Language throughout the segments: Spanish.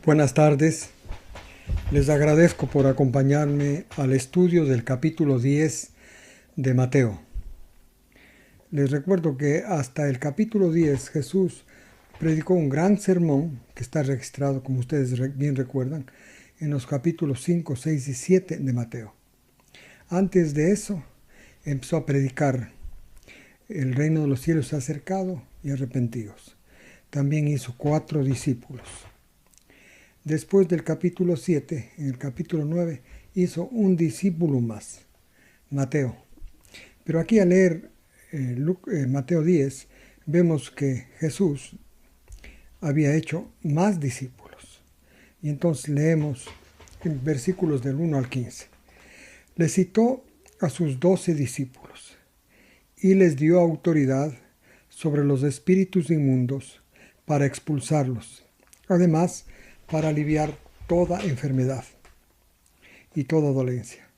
Buenas tardes, les agradezco por acompañarme al estudio del capítulo 10 de Mateo. Les recuerdo que hasta el capítulo 10 Jesús predicó un gran sermón que está registrado, como ustedes bien recuerdan, en los capítulos 5, 6 y 7 de Mateo. Antes de eso empezó a predicar: el reino de los cielos se ha acercado y arrepentidos. También hizo 4 discípulos. Después del capítulo 7, en el capítulo 9, hizo un discípulo más, Mateo. Pero aquí al leer Mateo 10, vemos que Jesús había hecho más discípulos. Y entonces leemos en versículos del 1 al 15. Le citó a sus 12 discípulos y les dio autoridad sobre los espíritus inmundos para expulsarlos. Además, para aliviar toda enfermedad y toda dolencia.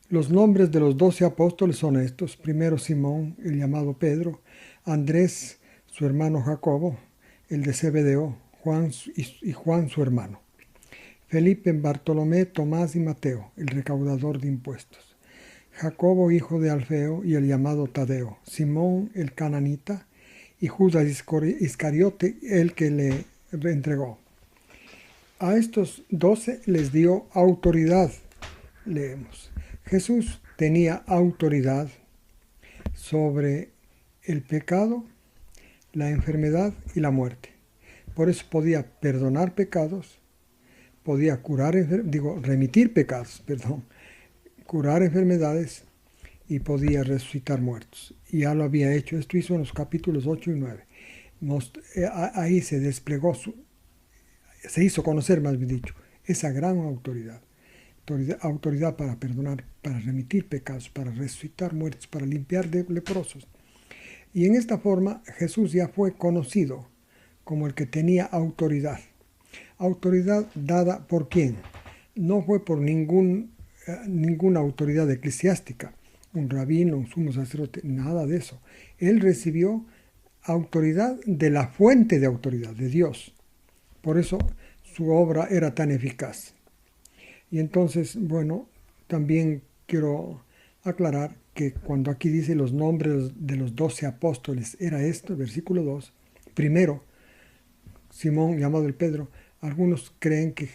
Los nombres de los 12 apóstoles son estos: primero Simón, el llamado Pedro; Andrés, su hermano Jacobo, el de Zebedeo; Juan y Juan su hermano; Felipe, Bartolomé, Tomás y Mateo, el recaudador de impuestos; Jacobo, hijo de Alfeo, y el llamado Tadeo; Simón, el cananita; y Judas Iscariote, el que le entregó. A estos 12 les dio autoridad. Leemos: Jesús tenía autoridad sobre el pecado, la enfermedad y la muerte. Por eso podía perdonar pecados, podía remitir pecados, curar enfermedades y podía resucitar muertos. Y ya lo había hecho. Esto hizo en los capítulos 8 y 9. Ahí se desplegó se hizo conocer, más bien dicho, esa gran autoridad para perdonar, para remitir pecados, para resucitar muertos, para limpiar leprosos. Y en esta forma Jesús ya fue conocido como el que tenía autoridad. Autoridad dada por quién. No fue por ninguna autoridad eclesiástica, un rabino, un sumo sacerdote, nada de eso. Él recibió autoridad de la fuente de autoridad, de Dios. Por eso su obra era tan eficaz. Y entonces, también quiero aclarar que cuando aquí dice los nombres de los 12 apóstoles, era esto, versículo 2. Primero, Simón, llamado el Pedro. Algunos creen que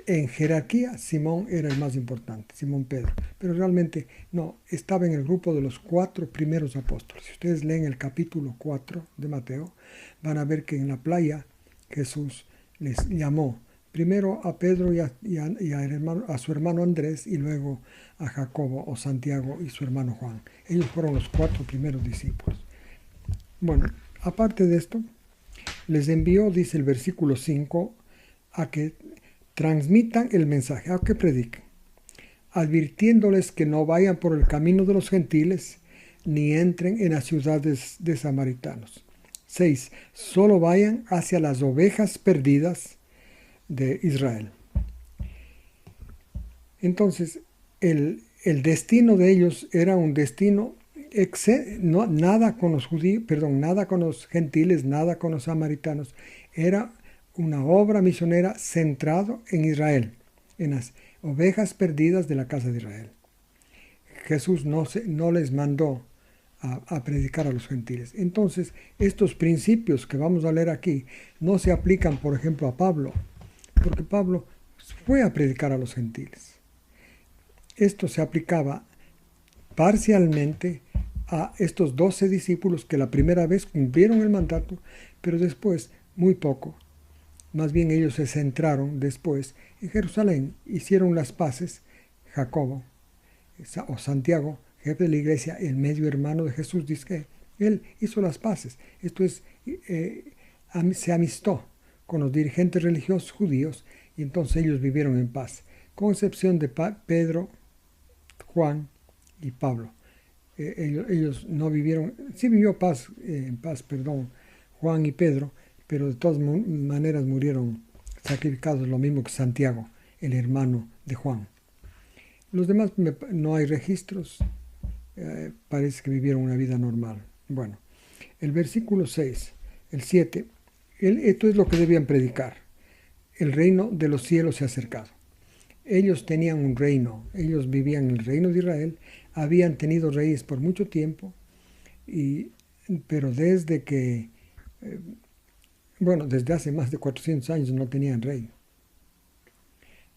en jerarquía Simón era el más importante, Simón Pedro. Pero realmente no, estaba en el grupo de los 4 primeros apóstoles. Si ustedes leen el capítulo 4 de Mateo, van a ver que en la playa Jesús les llamó primero a Pedro y a su hermano Andrés, y luego a Jacobo o Santiago y su hermano Juan. Ellos fueron los 4 primeros discípulos. Bueno, aparte de esto, les envió, dice el versículo 5, a que transmitan el mensaje, a que prediquen, advirtiéndoles que no vayan por el camino de los gentiles, ni entren en las ciudades de samaritanos. 6. Solo vayan hacia las ovejas perdidas de Israel. Entonces, el destino de ellos era un destino nada con los judíos, nada con los gentiles, nada con los samaritanos. Era una obra misionera centrada en Israel, en las ovejas perdidas de la casa de Israel. Jesús no les mandó a predicar a los gentiles. Entonces, estos principios que vamos a leer aquí no se aplican, por ejemplo, a Pablo, porque Pablo fue a predicar a los gentiles. Esto se aplicaba parcialmente a estos 12 discípulos que la primera vez cumplieron el mandato, pero después muy poco. Más bien ellos se centraron después en Jerusalén, hicieron las paces. Jacobo o Santiago, jefe de la iglesia, el medio hermano de Jesús, dice que él hizo las paces. Esto es, se amistó con los dirigentes religiosos judíos, y entonces ellos vivieron en paz, con excepción de Pedro, Juan y Pablo. Ellos no vivieron, sí vivió en paz, Juan y Pedro, pero de todas maneras murieron sacrificados, lo mismo que Santiago, el hermano de Juan. Los demás no hay registros, parece que vivieron una vida normal. Bueno, el versículo 6, el 7, esto es lo que debían predicar. el reino de los cielos se ha acercado. Ellos tenían un reino, ellos vivían en el reino de Israel, habían tenido reyes por mucho tiempo, pero desde que, desde hace más de 400 años no tenían reino.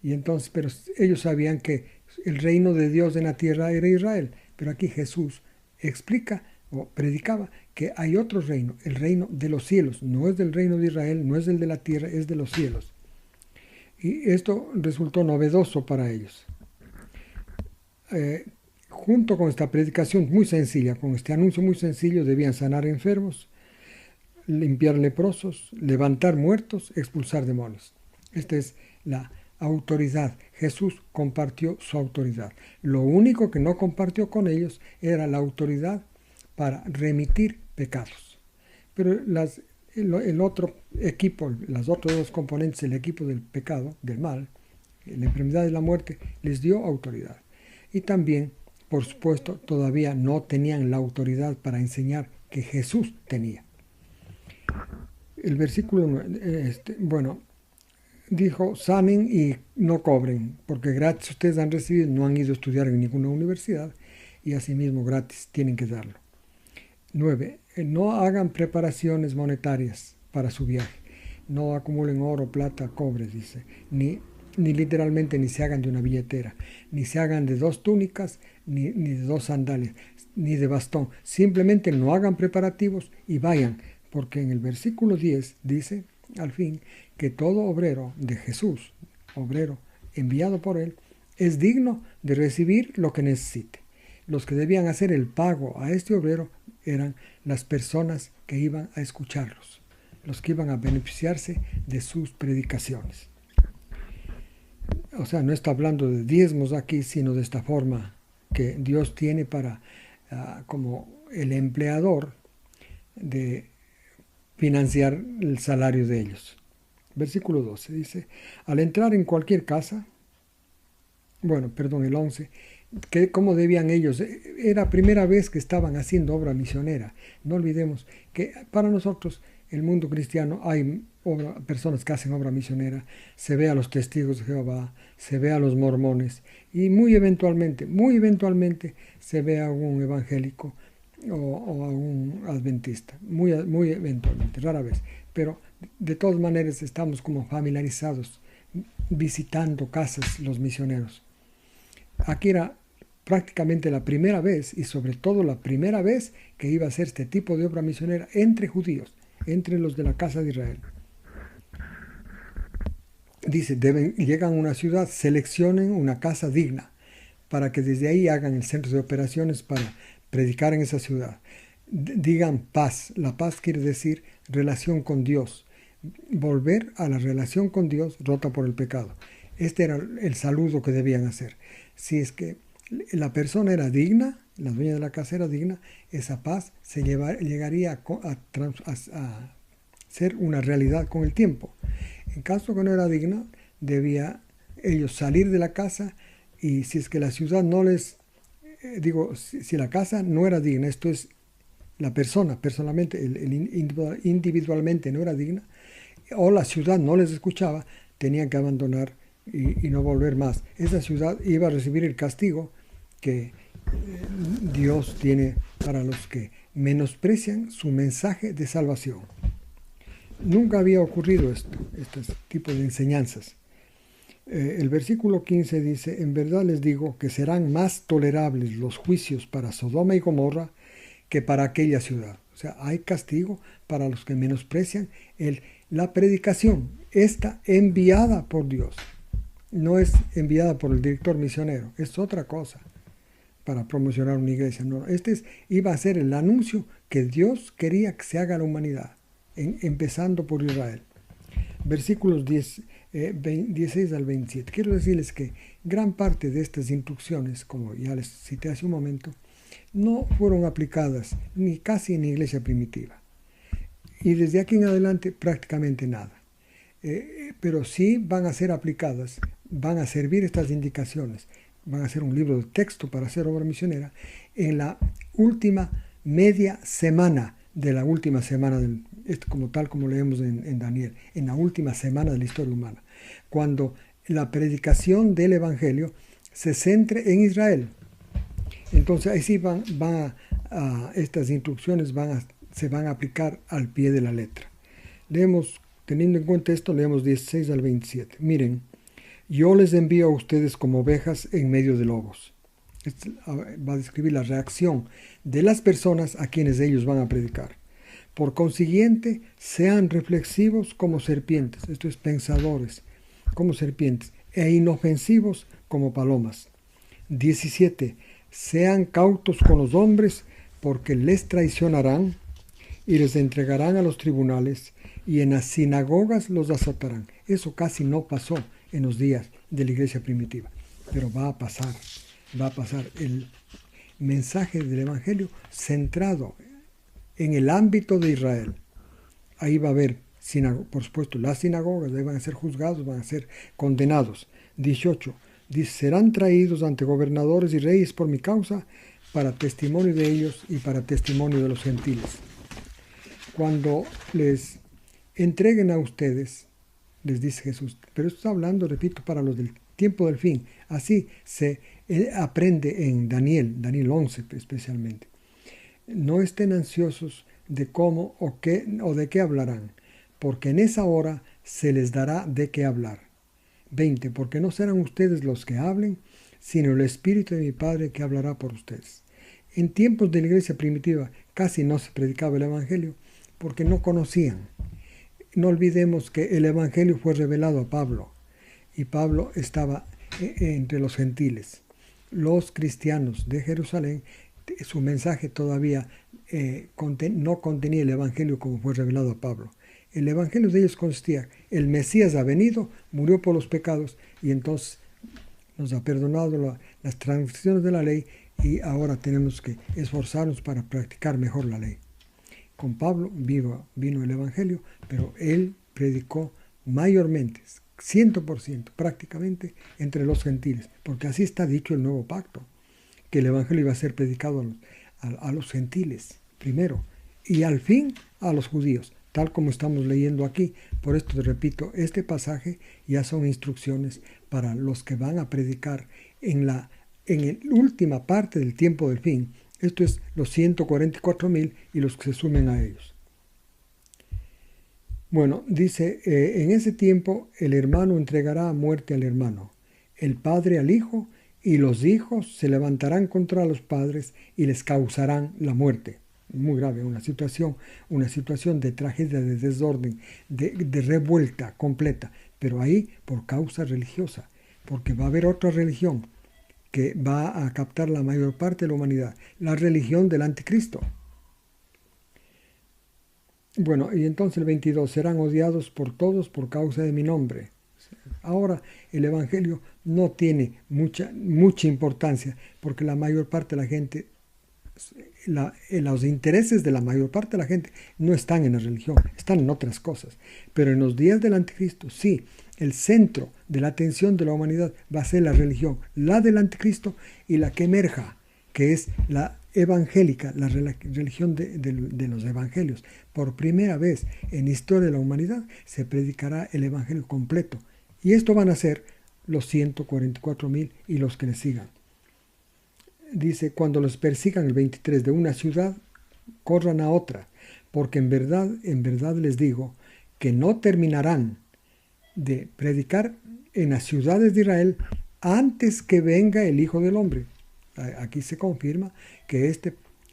Y entonces, pero ellos sabían que el reino de Dios en la tierra era Israel, pero aquí Jesús explica o predicaba que hay otro reino, el reino de los cielos, no es del reino de Israel, no es el de la tierra, es de los cielos. Y esto resultó novedoso para ellos. Junto con esta predicación muy sencilla, con este anuncio muy sencillo, debían sanar enfermos, limpiar leprosos, levantar muertos, expulsar demonios. Esta es la autoridad. Jesús compartió su autoridad. Lo único que no compartió con ellos era la autoridad para remitir pecados. Pero el otro equipo, los otros dos componentes, el equipo del pecado, del mal, la enfermedad y la muerte, les dio autoridad. Y también, por supuesto, todavía no tenían la autoridad para enseñar que Jesús tenía. El versículo 9, dijo, sanen y no cobren, porque gratis ustedes han recibido, no han ido a estudiar en ninguna universidad, y asimismo gratis tienen que darlo. 9. No hagan preparaciones monetarias para su viaje. No acumulen oro, plata, cobre, dice. Ni literalmente ni se hagan de una billetera. Ni se hagan de 2 túnicas, ni de 2 sandalias, ni de bastón. Simplemente no hagan preparativos y vayan. Porque en el versículo 10 dice, al fin, que todo obrero de Jesús, obrero enviado por él, es digno de recibir lo que necesite. Los que debían hacer el pago a este obrero eran las personas que iban a escucharlos, los que iban a beneficiarse de sus predicaciones. O sea, no está hablando de diezmos aquí, sino de esta forma que Dios tiene para, como el empleador, de financiar el salario de ellos. Versículo 12 dice, al entrar en cualquier casa, el 11, ¿cómo debían ellos? Era primera vez que estaban haciendo obra misionera. No olvidemos que para nosotros, el mundo cristiano, hay personas que hacen obra misionera. Se ve a los testigos de Jehová, se ve a los mormones y muy eventualmente se ve a un evangélico o a un adventista. Muy eventualmente, rara vez. Pero de todas maneras estamos como familiarizados visitando casas los misioneros. Aquí era prácticamente la primera vez y sobre todo la primera vez que iba a hacer este tipo de obra misionera entre judíos, entre los de la casa de Israel. Dice, llegan a una ciudad, seleccionen una casa digna para que desde ahí hagan el centro de operaciones para predicar en esa ciudad. Digan paz. La paz quiere decir relación con Dios. Volver a la relación con Dios rota por el pecado. Este era el saludo que debían hacer. Si es que la persona era digna, la dueña de la casa era digna, esa paz llegaría a ser una realidad con el tiempo. En caso que no era digna, debía ellos salir de la casa y si es que la ciudad no les... si la casa no era digna, esto es, la persona personalmente, individualmente no era digna, o la ciudad no les escuchaba, tenían que abandonar y no volver más. Esa ciudad iba a recibir el castigo que Dios tiene para los que menosprecian su mensaje de salvación. Nunca había ocurrido este tipo de enseñanzas. El versículo 15 dice, en verdad les digo que serán más tolerables los juicios para Sodoma y Gomorra que para aquella ciudad. O sea, hay castigo para los que menosprecian la predicación, esta enviada por Dios. No es enviada por el director misionero, es otra cosa para promocionar una iglesia. No, iba a ser el anuncio que Dios quería que se haga a la humanidad, empezando por Israel. Versículos 16 al 27. Quiero decirles que gran parte de estas instrucciones, como ya les cité hace un momento, no fueron aplicadas ni casi en la iglesia primitiva. Y desde aquí en adelante prácticamente nada. Pero sí van a ser aplicadas, van a servir estas indicaciones, van a ser un libro de texto para hacer obra misionera en la última media semana de la última semana, como tal como leemos en Daniel, en la última semana de la historia humana, cuando la predicación del Evangelio se centre en Israel. Entonces ahí sí estas instrucciones se van a aplicar al pie de la letra. Teniendo en cuenta esto, leemos 16 al 27. Miren, yo les envío a ustedes como ovejas en medio de lobos. Va a describir la reacción de las personas a quienes ellos van a predicar. Por consiguiente, sean reflexivos como serpientes, esto es, pensadores como serpientes, e inofensivos como palomas. 17. Sean cautos con los hombres, porque les traicionarán y les entregarán a los tribunales, y en las sinagogas los azotarán. Eso casi no pasó en los días de la iglesia primitiva, pero va a pasar el mensaje del Evangelio centrado en el ámbito de Israel. Ahí va a haber, por supuesto, las sinagogas, ahí van a ser juzgados, van a ser condenados. 18. Dice, serán traídos ante gobernadores y reyes por mi causa, para testimonio de ellos y para testimonio de los gentiles. Cuando les entreguen a ustedes, les dice Jesús, pero esto está hablando, repito, para los del tiempo del fin. Así se aprende en Daniel 11 especialmente. No estén ansiosos de cómo o de qué hablarán, porque en esa hora se les dará de qué hablar. 20. Porque no serán ustedes los que hablen, sino el Espíritu de mi Padre que hablará por ustedes. En tiempos de la iglesia primitiva casi no se predicaba el Evangelio porque no conocían. No olvidemos que el Evangelio fue revelado a Pablo y Pablo estaba entre los gentiles. Los cristianos de Jerusalén, su mensaje todavía no contenía el Evangelio como fue revelado a Pablo. El Evangelio de ellos consistía, el Mesías ha venido, murió por los pecados y entonces nos ha perdonado las transgresiones de la ley y ahora tenemos que esforzarnos para practicar mejor la ley. Con Pablo vino el Evangelio, pero él predicó mayormente, 100% prácticamente, entre los gentiles, porque así está dicho el nuevo pacto, que el Evangelio iba a ser predicado a los gentiles primero y al fin a los judíos, tal como estamos leyendo aquí. Por esto te repito, este pasaje ya son instrucciones para los que van a predicar en la última parte del tiempo del fin. Esto es los 144,000 y los que se sumen a ellos. Bueno, dice, en ese tiempo el hermano entregará a muerte al hermano, el padre al hijo, y los hijos se levantarán contra los padres y les causarán la muerte. Muy grave, una situación de tragedia, de desorden, de revuelta completa, pero ahí por causa religiosa, porque va a haber otra religión que va a captar la mayor parte de la humanidad, la religión del anticristo. Bueno, y entonces el 22, serán odiados por todos por causa de mi nombre. Ahora el Evangelio no tiene mucha importancia, porque la mayor parte de la gente, los intereses de la mayor parte de la gente no están en la religión, están en otras cosas. Pero en los días del anticristo, sí, el centro de la atención de la humanidad va a ser la religión, la del anticristo y la que emerja, que es la evangélica, la religión de los evangelios. Por primera vez en la historia de la humanidad se predicará el evangelio completo. Y esto van a ser los 144,000 y los que les sigan. Dice, cuando los persigan, el 23, de una ciudad, corran a otra, porque en verdad les digo que no terminarán de predicar en las ciudades de Israel antes que venga el Hijo del Hombre. Aquí se confirma que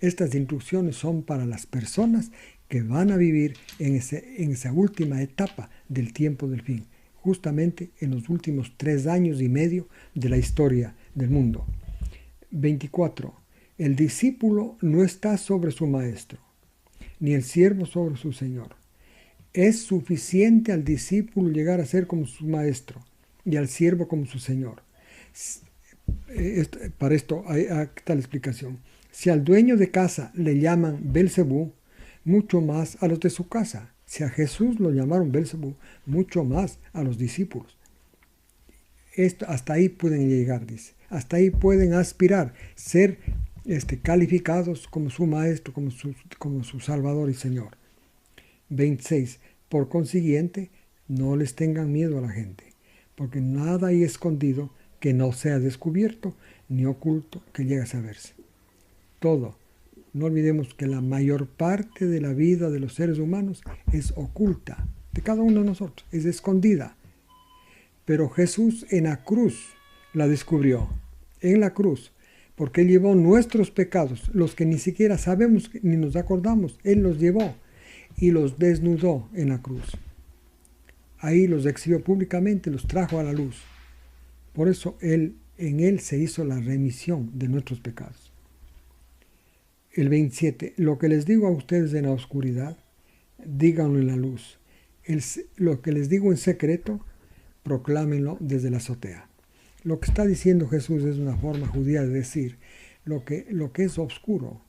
estas instrucciones son para las personas que van a vivir en esa última etapa del tiempo del fin, justamente en los últimos 3 años y medio de la historia del mundo. 24. El discípulo no está sobre su maestro, ni el siervo sobre su señor. Es suficiente al discípulo llegar a ser como su maestro y al siervo como su señor. Para esto hay está la explicación. Si al dueño de casa le llaman Belcebú, mucho más a los de su casa. Si a Jesús lo llamaron Belcebú, mucho más a los discípulos. Hasta ahí pueden llegar, dice. Hasta ahí pueden aspirar, ser calificados como su Maestro, como su Salvador y Señor. 26. Por consiguiente, no les tengan miedo a la gente, porque nada hay escondido que no sea descubierto, ni oculto que llegue a saberse. Todo. No olvidemos que la mayor parte de la vida de los seres humanos es oculta, de cada uno de nosotros, es escondida. Pero Jesús en la cruz la descubrió, en la cruz, porque Él llevó nuestros pecados, los que ni siquiera sabemos ni nos acordamos, Él los llevó y los desnudó en la cruz. Ahí los exhibió públicamente, los trajo a la luz. Por eso en Él se hizo la remisión de nuestros pecados. El 27. Lo que les digo a ustedes en la oscuridad, díganlo en la luz. Lo que les digo en secreto, proclámenlo desde la azotea. Lo que está diciendo Jesús es una forma judía de decir lo que es oscuro,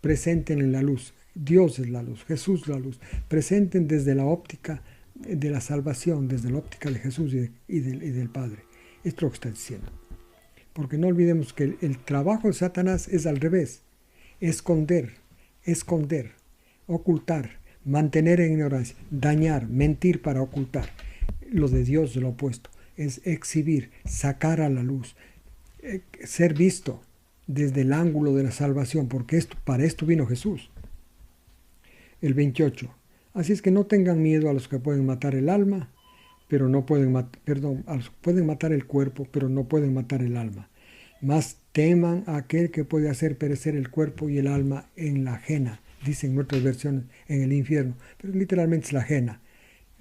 presenten en la luz. Dios es la luz, Jesús es la luz. Presenten desde la óptica de la salvación, desde la óptica de Jesús y del Padre. Esto es lo que está diciendo. Porque no olvidemos que el trabajo de Satanás es al revés. Esconder, ocultar, mantener en ignorancia, dañar, mentir para ocultar. Lo de Dios es lo opuesto. Es exhibir, sacar a la luz, ser visto desde el ángulo de la salvación, porque para esto vino Jesús. El 28. Así es que no tengan miedo a los que pueden matar el alma, pero no pueden pueden matar el cuerpo, pero no pueden matar el alma. Más teman a aquel que puede hacer perecer el cuerpo y el alma en la ajena, dicen en otras versiones, en el infierno, pero literalmente es la ajena.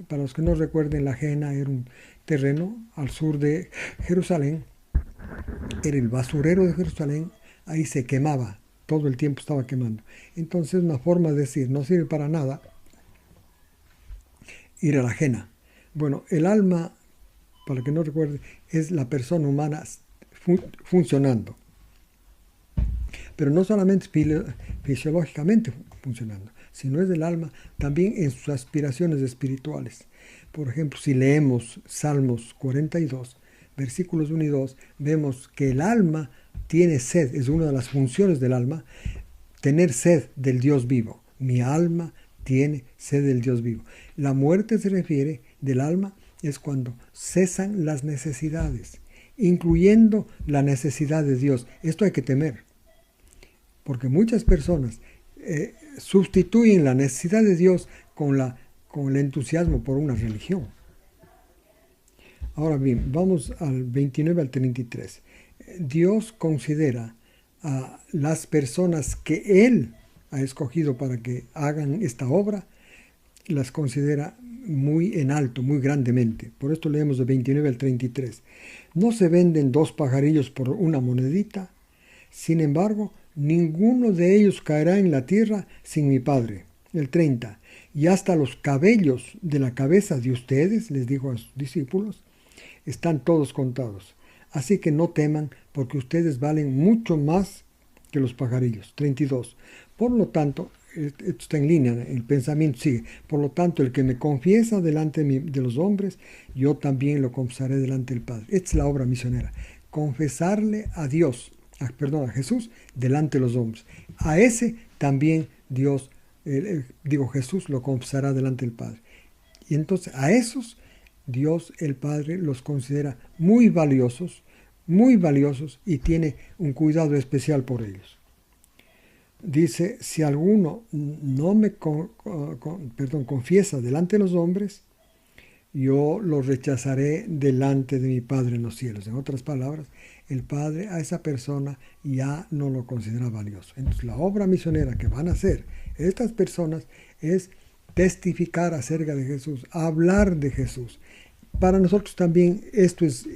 Para los que no recuerden, la ajena era un terreno al sur de Jerusalén, era el basurero de Jerusalén, ahí se quemaba, todo el tiempo estaba quemando. Entonces una forma de decir, no sirve para nada ir a la ajena. Bueno, el alma, para que no recuerde, es la persona humana funcionando. Pero no solamente fisiológicamente funcionando, sino es del alma también en sus aspiraciones espirituales. Por ejemplo, si leemos Salmos 42, versículos 1 y 2, vemos que el alma tiene sed, es una de las funciones del alma, tener sed del Dios vivo. Mi alma tiene sed del Dios vivo. La muerte se refiere del alma, es cuando cesan las necesidades, incluyendo la necesidad de Dios. Esto hay que temer, porque muchas personas sustituyen la necesidad de Dios con el entusiasmo por una religión. Ahora bien, vamos al 29 al 33. Dios considera a las personas que Él ha escogido para que hagan esta obra, las considera muy en alto, muy grandemente. Por esto leemos de 29 al 33. No se venden 2 pajarillos por una monedita. Sin embargo, ninguno de ellos caerá en la tierra sin mi Padre. El 30. Y hasta los cabellos de la cabeza de ustedes, les dijo a sus discípulos, están todos contados. Así que no teman, porque ustedes valen mucho más que los pajarillos. 32. Por lo tanto, esto está en línea, el pensamiento sigue. Por lo tanto, el que me confiesa delante de los hombres, yo también lo confesaré delante del Padre. Esta es la obra misionera. Confesarle a Dios, a Jesús, delante de los hombres. A ese también Jesús lo confesará delante del Padre. Y entonces a esos Dios el Padre los considera muy valiosos y tiene un cuidado especial por ellos. Dice, si alguno no me confiesa delante de los hombres, yo lo rechazaré delante de mi Padre en los cielos. En otras palabras, el Padre a esa persona ya no lo considera valioso. Entonces la obra misionera que van a hacer estas personas es testificar acerca de Jesús, hablar de Jesús. Para nosotros también esto es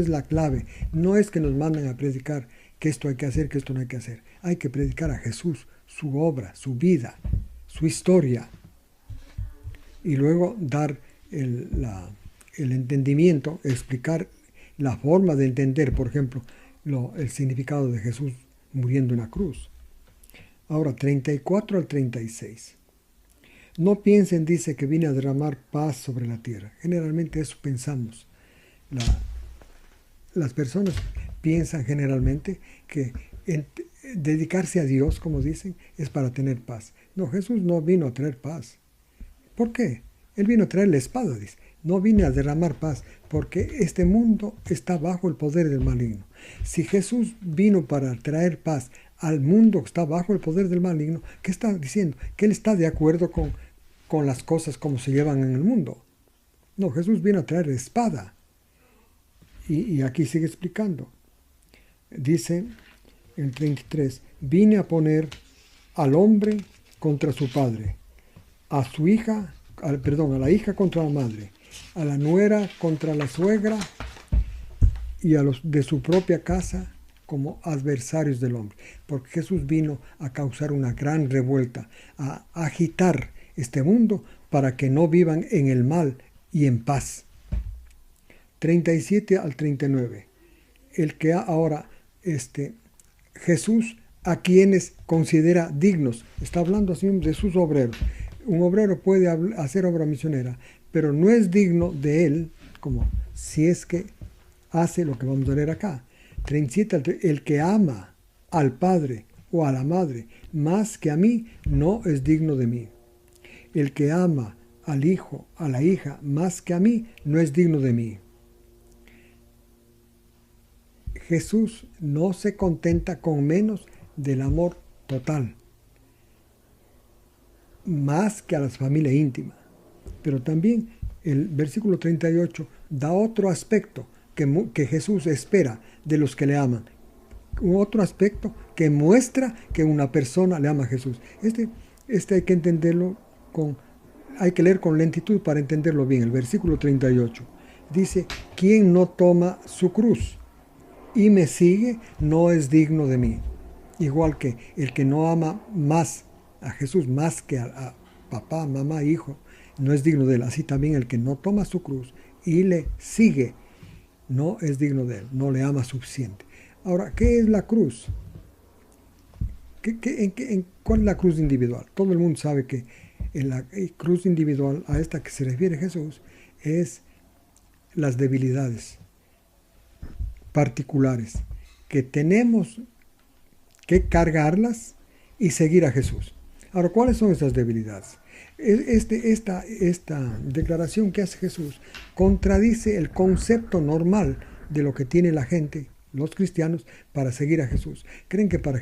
la clave. No es que nos manden a predicar que esto hay que hacer, que esto no hay que hacer. Hay que predicar a Jesús, su obra, su vida, su historia. Y luego dar el entendimiento, explicar la forma de entender, por ejemplo, el significado de Jesús muriendo en la cruz. Ahora, 34 al 36. No piensen, dice, que vine a derramar paz sobre la tierra. Generalmente eso pensamos. Las personas piensan generalmente que En- dedicarse a Dios, como dicen, es para tener paz. No, Jesús no vino a traer paz. ¿Por qué? Él vino a traer la espada, dice. No vine a derramar paz, porque este mundo está bajo el poder del maligno. Si Jesús vino para traer paz al mundo que está bajo el poder del maligno, ¿qué está diciendo? Que Él está de acuerdo con las cosas como se llevan en el mundo. No, Jesús vino a traer espada. Y aquí sigue explicando. Dice en 33, vine a poner al hombre contra su padre, a su hija, a la hija contra la madre, a la nuera contra la suegra y a los de su propia casa como adversarios del hombre. Porque Jesús vino a causar una gran revuelta, a agitar este mundo para que no vivan en el mal y en paz. 37 al 39. El que ahora Jesús a quienes considera dignos. Está hablando así de sus obreros. Un obrero puede hacer obra misionera, pero no es digno de él, como si es que hace lo que vamos a leer acá. 37, el que ama al padre o a la madre más que a mí, no es digno de mí. El que ama al hijo, a la hija más que a mí, no es digno de mí. Jesús no se contenta con menos del amor total, más que a la familia íntima. Pero también el versículo 38 da otro aspecto que Jesús espera de los que le aman. Otro aspecto que muestra que una persona le ama a Jesús. Este hay que entenderlo hay que leer con lentitud para entenderlo bien. El versículo 38 dice, quien no toma su cruz y me sigue, no es digno de mí. Igual que el que no ama más a Jesús, más que a papá, mamá, hijo, no es digno de él. Así también el que no toma su cruz y le sigue, no es digno de él, no le ama suficiente. Ahora, ¿qué es la cruz? ¿Cuál es la cruz individual? Todo el mundo sabe que en la cruz individual a esta que se refiere Jesús es las debilidades particulares que tenemos que cargarlas y seguir a Jesús. Ahora, ¿cuáles son esas debilidades? Esta declaración que hace Jesús contradice el concepto normal de lo que tiene la gente, los cristianos, para seguir a Jesús. Creen que para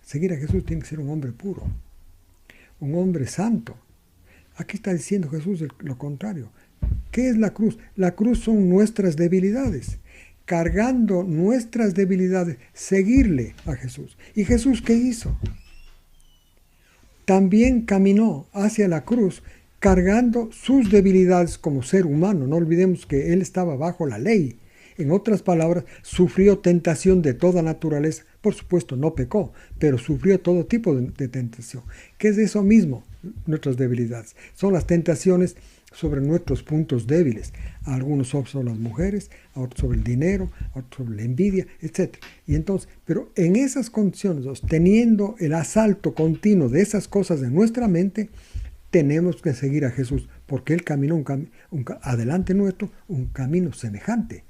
seguir a Jesús tiene que ser un hombre puro, un hombre santo. Aquí está diciendo Jesús lo contrario. ¿Qué es la cruz? La cruz son nuestras debilidades. Cargando nuestras debilidades, seguirle a Jesús. ¿Y Jesús qué hizo? También caminó hacia la cruz cargando sus debilidades como ser humano. No olvidemos que Él estaba bajo la ley. En otras palabras, sufrió tentación de toda naturaleza. Por supuesto, no pecó, pero sufrió todo tipo de tentación. ¿Qué es eso mismo? Nuestras debilidades. Son las tentaciones sobre nuestros puntos débiles. A algunos sobre las mujeres, a otros sobre el dinero, a otros sobre la envidia, etc. Y entonces, pero en esas condiciones, teniendo el asalto continuo de esas cosas en nuestra mente, tenemos que seguir a Jesús, porque Él caminó adelante nuestro un camino semejante.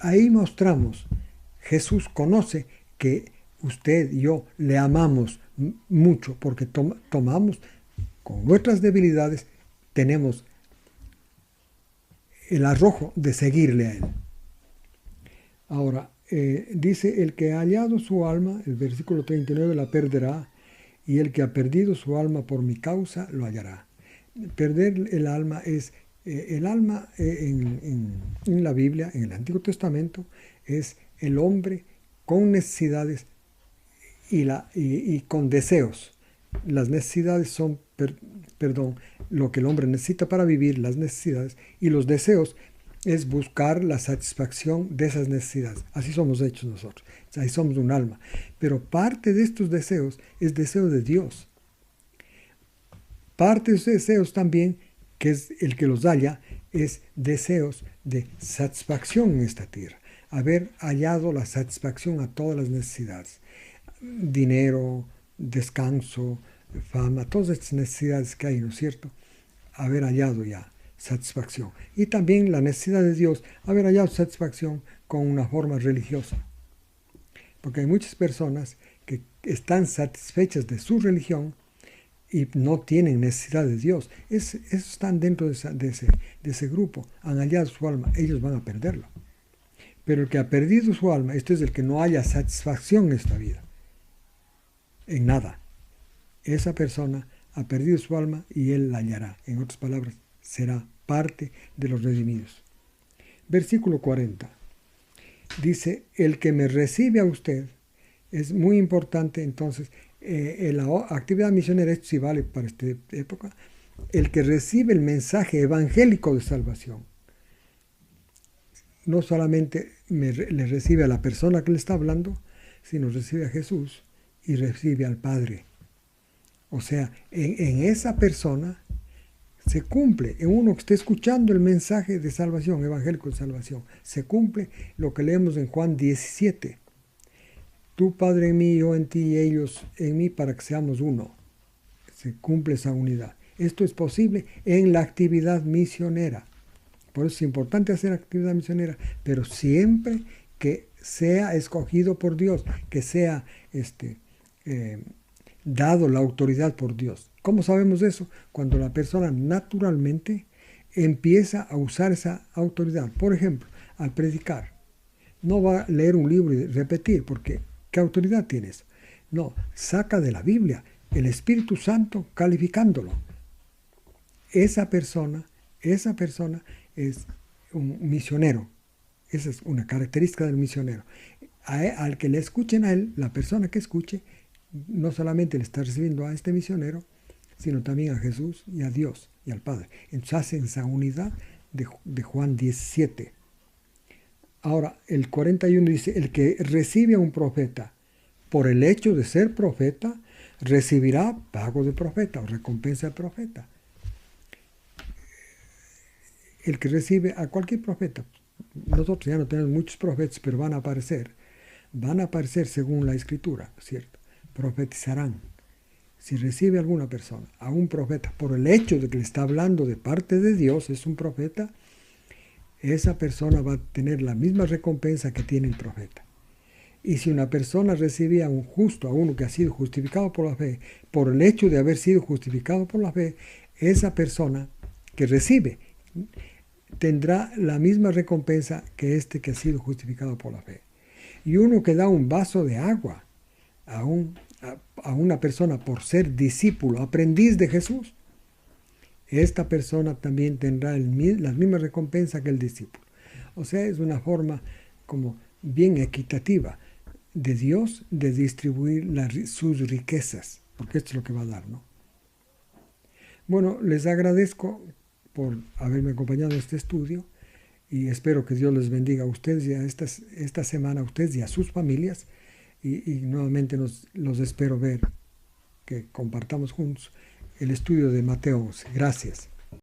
Ahí mostramos, Jesús conoce que usted y yo le amamos mucho, porque tomamos con nuestras debilidades, tenemos el arrojo de seguirle a Él. Ahora, dice, el que ha hallado su alma, el versículo 39, la perderá, y el que ha perdido su alma por mi causa, lo hallará. Perder el alma es, en la Biblia, en el Antiguo Testamento, es el hombre con necesidades y con deseos. Las necesidades son, lo que el hombre necesita para vivir, las necesidades, y los deseos es buscar la satisfacción de esas necesidades. Así somos hechos nosotros, ahí somos un alma. Pero parte de estos deseos es deseo de Dios. Parte de esos deseos también, que es el que los halla, es deseos de satisfacción en esta tierra. Haber hallado la satisfacción a todas las necesidades. Dinero, descanso, fama, todas estas necesidades que hay, ¿no es cierto? Haber hallado ya satisfacción. Y también la necesidad de Dios, haber hallado satisfacción con una forma religiosa. Porque hay muchas personas que están satisfechas de su religión y no tienen necesidad de Dios. Esos están dentro de ese grupo, han hallado su alma, ellos van a perderlo. Pero el que ha perdido su alma, esto es el que no haya satisfacción en esta vida, en nada. Esa persona ha perdido su alma y él la hallará. En otras palabras, será parte de los redimidos. Versículo 40. Dice, el que me recibe a usted, es muy importante entonces, la actividad misionera, esto sí vale para esta época, el que recibe el mensaje evangélico de salvación, no solamente le recibe a la persona que le está hablando, sino recibe a Jesús y recibe al Padre. O sea, en esa persona se cumple, en uno que esté escuchando el mensaje de salvación, evangélico de salvación, se cumple lo que leemos en Juan 17. Tú, Padre, en mí, yo en ti y ellos en mí, para que seamos uno. Se cumple esa unidad. Esto es posible en la actividad misionera. Por eso es importante hacer actividad misionera, pero siempre que sea escogido por Dios, que sea dado la autoridad por Dios. ¿Cómo sabemos eso? Cuando la persona naturalmente empieza a usar esa autoridad. Por ejemplo, al predicar. No va a leer un libro y repetir, porque ¿qué autoridad tienes? No, saca de la Biblia el Espíritu Santo calificándolo. Esa persona es un misionero. Esa es una característica del misionero. Al que le escuchen a él, la persona que escuche, no solamente le está recibiendo a este misionero, sino también a Jesús y a Dios y al Padre. Entonces hacen esa unidad de Juan 17. Ahora, el 41 dice, el que recibe a un profeta por el hecho de ser profeta, recibirá pago de profeta o recompensa de profeta. El que recibe a cualquier profeta, nosotros ya no tenemos muchos profetas, pero van a aparecer según la Escritura, ¿cierto? Profetizarán. Si recibe alguna persona a un profeta por el hecho de que le está hablando de parte de Dios, es un profeta, esa persona va a tener la misma recompensa que tiene el profeta. Y si una persona recibía a un justo, a uno que ha sido justificado por la fe, por el hecho de haber sido justificado por la fe, esa persona que recibe tendrá la misma recompensa que este que ha sido justificado por la fe. Y uno que da un vaso de agua a una persona por ser discípulo, aprendiz de Jesús, esta persona también tendrá la misma recompensa que el discípulo. O sea, es una forma como bien equitativa de Dios de distribuir sus riquezas, porque esto es lo que va a dar, ¿no? Bueno, les agradezco por haberme acompañado en este estudio y espero que Dios les bendiga a ustedes y a esta semana a ustedes y a sus familias y nuevamente los espero ver que compartamos juntos el estudio de Mateo 11. Gracias.